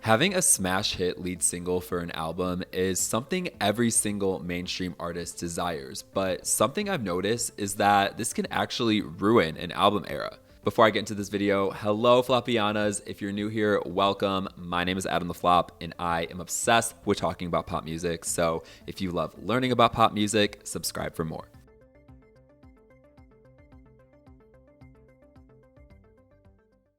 Having a smash hit lead single for an album is something every single mainstream artist desires, but something I've noticed is that this can actually ruin an album era. Before I get into this video, hello Floppianas. If you're new here, welcome. My name is Adam the Flop and I am obsessed with talking about pop music. So if you love learning about pop music, subscribe for more.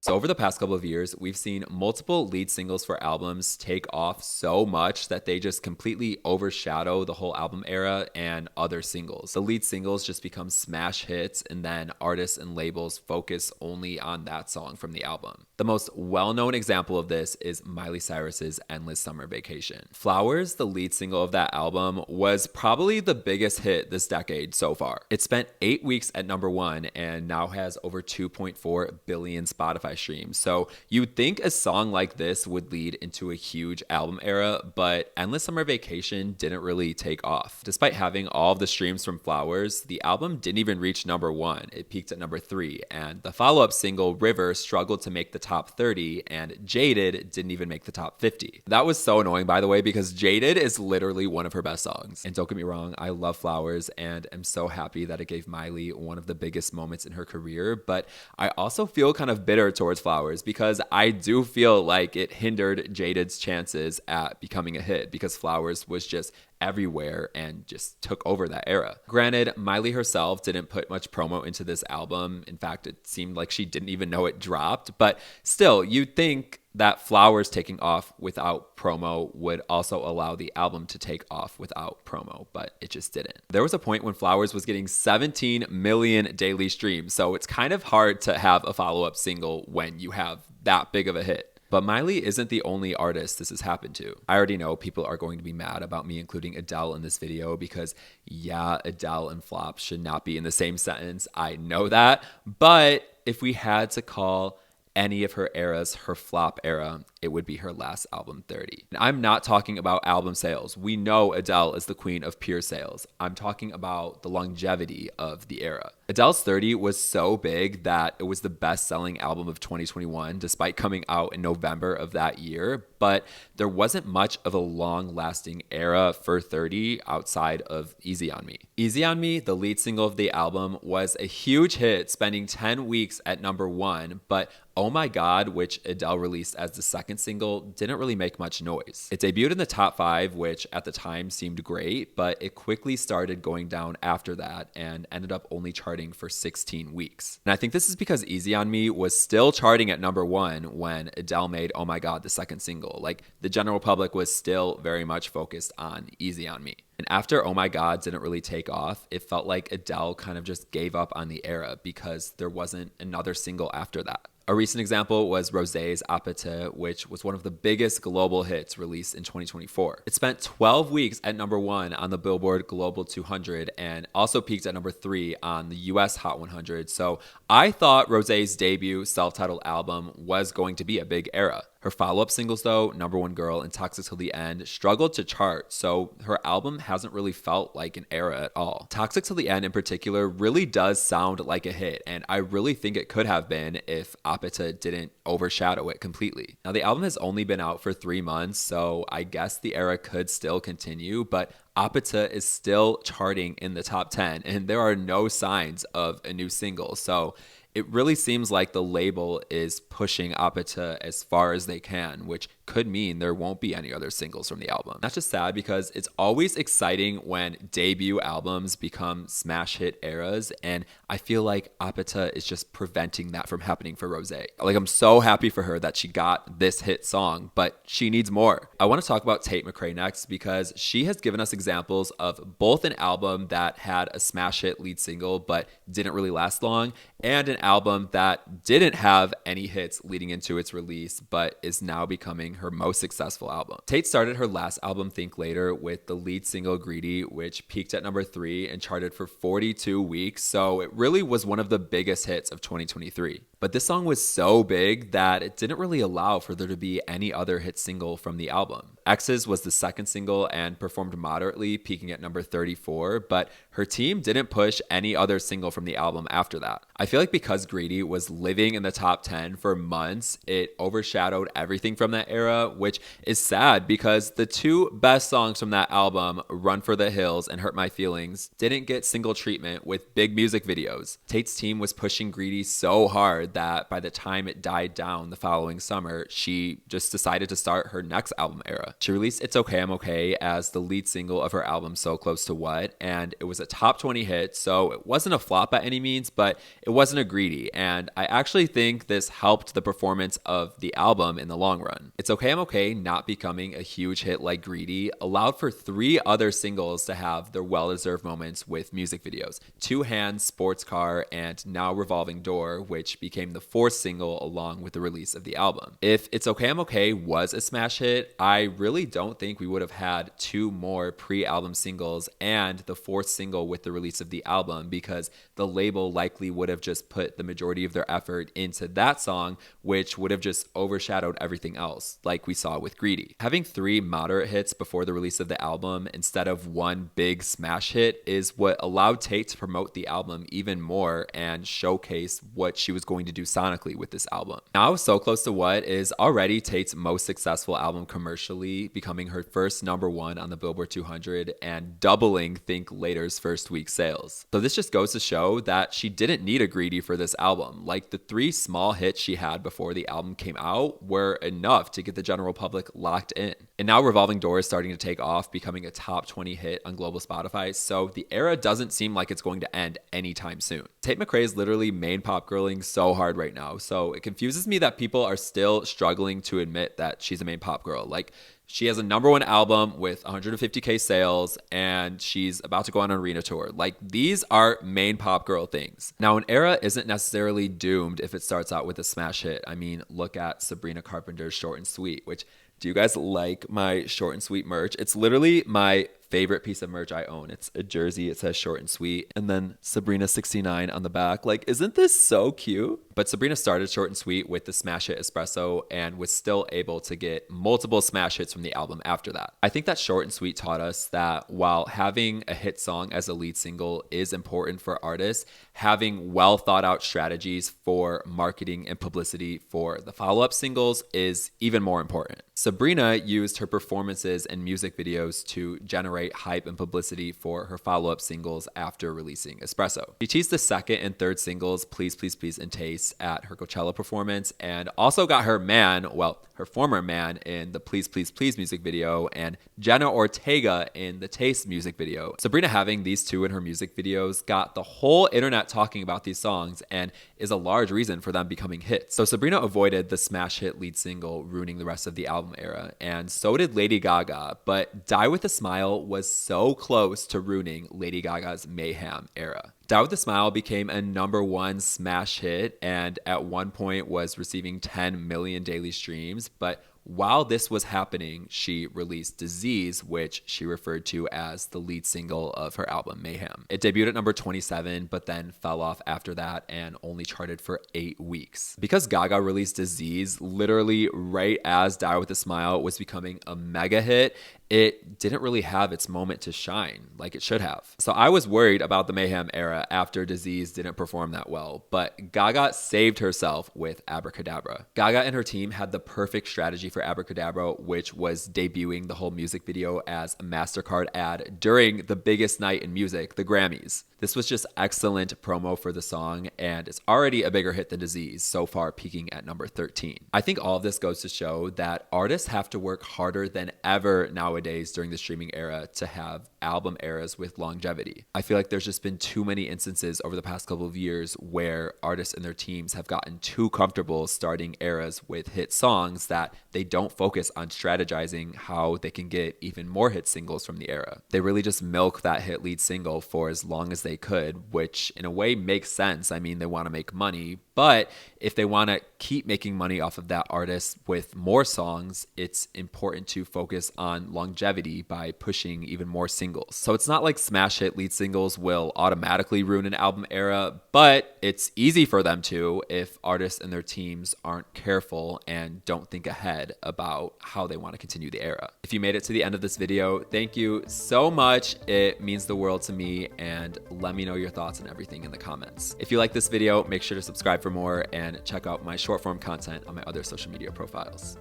So over the past couple of years, we've seen multiple lead singles for albums take off so much that they just completely overshadow the whole album era and other singles. The lead singles just become smash hits, and then artists and labels focus only on that song from the album. The most well-known example of this is Miley Cyrus's Endless Summer Vacation. Flowers, the lead single of that album, was probably the biggest hit this decade so far. It spent 8 weeks at #1 and now has over 2.4 billion Spotify streams. So you'd think a song like this would lead into a huge album era, but Endless Summer Vacation didn't really take off. Despite having all of the streams from Flowers, the album didn't even reach #1. It peaked at #3, and the follow-up single River struggled to make the top 30, and Jaded didn't even make the top 50. That was so annoying, by the way, because Jaded is literally one of her best songs. And don't get me wrong, I love Flowers and am so happy that it gave Miley one of the biggest moments in her career, but I also feel kind of bitter towards Flowers because I do feel like it hindered Jaded's chances at becoming a hit because Flowers was just everywhere and just took over that era. Granted, Miley herself didn't put much promo into this album. In fact, it seemed like she didn't even know it dropped, but still, you'd think that Flowers taking off without promo would also allow the album to take off without promo, but it just didn't. There was a point when Flowers was getting 17 million daily streams, so it's kind of hard to have a follow-up single when you have that big of a hit. But Miley isn't the only artist this has happened to. I already know people are going to be mad about me including Adele in this video because, yeah, Adele and flop should not be in the same sentence. I know that. But if we had to call any of her eras her flop era, it would be her last album, 30. And I'm not talking about album sales. We know Adele is the queen of pure sales. I'm talking about the longevity of the era. Adele's 30 was so big that it was the best-selling album of 2021, despite coming out in November of that year. But there wasn't much of a long-lasting era for 30 outside of Easy on Me. Easy on Me, the lead single of the album, was a huge hit, spending 10 weeks at #1, but Oh My God, which Adele released as the second single, didn't really make much noise. It debuted in the top 5, which at the time seemed great, but it quickly started going down after that and ended up only charting for 16 weeks. And I think this is because Easy on Me was still charting at #1 when Adele made Oh My God the second single. Like, the general public was still very much focused on Easy on Me. And after Oh My God didn't really take off, it felt like Adele kind of just gave up on the era because there wasn't another single after that. A recent example was Rosé's Tate, which was one of the biggest global hits released in 2024. It spent 12 weeks at #1 on the Billboard Global 200 and also peaked at #3 on the US Hot 100. So I thought Rosé's debut self-titled album was going to be a big era. Her follow-up singles though, #1 Girl and Toxic Till the End, struggled to chart, so her album hasn't really felt like an era at all. Toxic Till the End in particular really does sound like a hit, and I really think it could have been if Tate didn't overshadow it completely. Now the album has only been out for 3 months, so I guess the era could still continue, but Tate is still charting in the top 10, and there are no signs of a new single, so it really seems like the label is pushing Tate as far as they can, which could mean there won't be any other singles from the album. That's just sad because it's always exciting when debut albums become smash hit eras, and I feel like Tate is just preventing that from happening for Rosé. Like, I'm so happy for her that she got this hit song, but she needs more. I want to talk about Tate McCrae next because she has given us examples of both an album that had a smash hit lead single but didn't really last long, and an album that didn't have any hits leading into its release but is now becoming her most successful album. Tate started her last album, Think Later, with the lead single Greedy, which peaked at #3 and charted for 42 weeks, so it really was one of the biggest hits of 2023. But this song was so big that it didn't really allow for there to be any other hit single from the album. X's was the second single and performed moderately, peaking at number 34, but her team didn't push any other single from the album after that. I feel like because Greedy was living in the top 10 for months, it overshadowed everything from that era, which is sad because the two best songs from that album, Run for the Hills and Hurt My Feelings, didn't get single treatment with big music videos. Tate's team was pushing Greedy so hard that by the time it died down the following summer, she just decided to start her next album era. She released It's Okay, I'm Okay as the lead single of her album So Close to What, and it was a top 20 hit, so it wasn't a flop by any means, but it wasn't a Greedy, and I actually think this helped the performance of the album in the long run. It's Okay, I'm Okay not becoming a huge hit like Greedy allowed for 3 other singles to have their well-deserved moments with music videos. Two Hands, Sports Car, and now Revolving Door, which became the 4th single along with the release of the album. If It's Okay, I'm Okay was a smash hit, I really don't think we would have had 2 more pre-album singles and the 4th single with the release of the album, because the label likely would have just put the majority of their effort into that song, which would have just overshadowed everything else, like we saw with Greedy. Having 3 moderate hits before the release of the album instead of 1 big smash hit is what allowed Tate to promote the album even more and showcase what she was going to do sonically with this album. Now, So Close to What is already Tate's most successful album commercially, becoming her first #1 on the Billboard 200 and doubling Think Later's first week sales. So this just goes to show that she didn't need a Greedy for this album. Like, the 3 small hits she had before the album came out were enough to get the general public locked in. And now Revolving Door is starting to take off, becoming a top 20 hit on global Spotify, so the era doesn't seem like it's going to end anytime soon. Tate McCrae is literally main pop girling so hard right now, so it confuses me that people are still struggling to admit that she's a main pop girl. Like, she has a #1 album with 150K sales, and she's about to go on an arena tour. Like, these are main pop girl things. Now, an era isn't necessarily doomed if it starts out with a smash hit. I mean, look at Sabrina Carpenter's Short and Sweet, which, do you guys like my Short and Sweet merch? It's literally my favorite piece of merch I own. It's a jersey. It says Short and Sweet, and then Sabrina 69 on the back. Like, isn't this so cute? But Sabrina started Short and Sweet with the smash hit Espresso and was still able to get multiple smash hits from the album after that. I think that Short and Sweet taught us that while having a hit song as a lead single is important for artists, having well thought out strategies for marketing and publicity for the follow-up singles is even more important. Sabrina used her performances and music videos to generate hype and publicity for her follow-up singles after releasing Espresso. She teased the second and third singles, Please, Please, Please, and Taste, at her Coachella performance, and also got her man, well, her former man, in the Please, Please, Please music video, and Jenna Ortega in the Taste music video. Sabrina having these 2 in her music videos got the whole internet talking about these songs and is a large reason for them becoming hits. So Sabrina avoided the smash hit lead single ruining the rest of the album era, and so did Lady Gaga, but Die With a Smile was so close to ruining Lady Gaga's Mayhem era. Die With a Smile became a #1 smash hit and at one point was receiving 10 million daily streams, but while this was happening, she released Disease, which she referred to as the lead single of her album Mayhem. It debuted at number 27, but then fell off after that and only charted for 8 weeks. Because Gaga released Disease literally right as Die With a Smile was becoming a mega hit, it didn't really have its moment to shine like it should have. So I was worried about the Mayhem era after Disease didn't perform that well, but Gaga saved herself with Abracadabra. Gaga and her team had the perfect strategy for Abracadabra, which was debuting the whole music video as a MasterCard ad during the biggest night in music, the Grammys. This was just excellent promo for the song, and it's already a bigger hit than Disease, so far peaking at number 13. I think all of this goes to show that artists have to work harder than ever nowadays during the streaming era to have album eras with longevity. I feel like there's just been too many instances over the past couple of years where artists and their teams have gotten too comfortable starting eras with hit songs that they don't focus on strategizing how they can get even more hit singles from the era. They really just milk that hit lead single for as long as they could, which in a way makes sense. I mean, they want to make money, but if they want to keep making money off of that artist with more songs, it's important to focus on longevity longevity by pushing even more singles. So it's not like smash hit lead singles will automatically ruin an album era, but it's easy for them to if artists and their teams aren't careful and don't think ahead about how they want to continue the era. If you made it to the end of this video, thank you so much. It means the world to me, and let me know your thoughts and everything in the comments. If you like this video, make sure to subscribe for more and check out my short form content on my other social media profiles.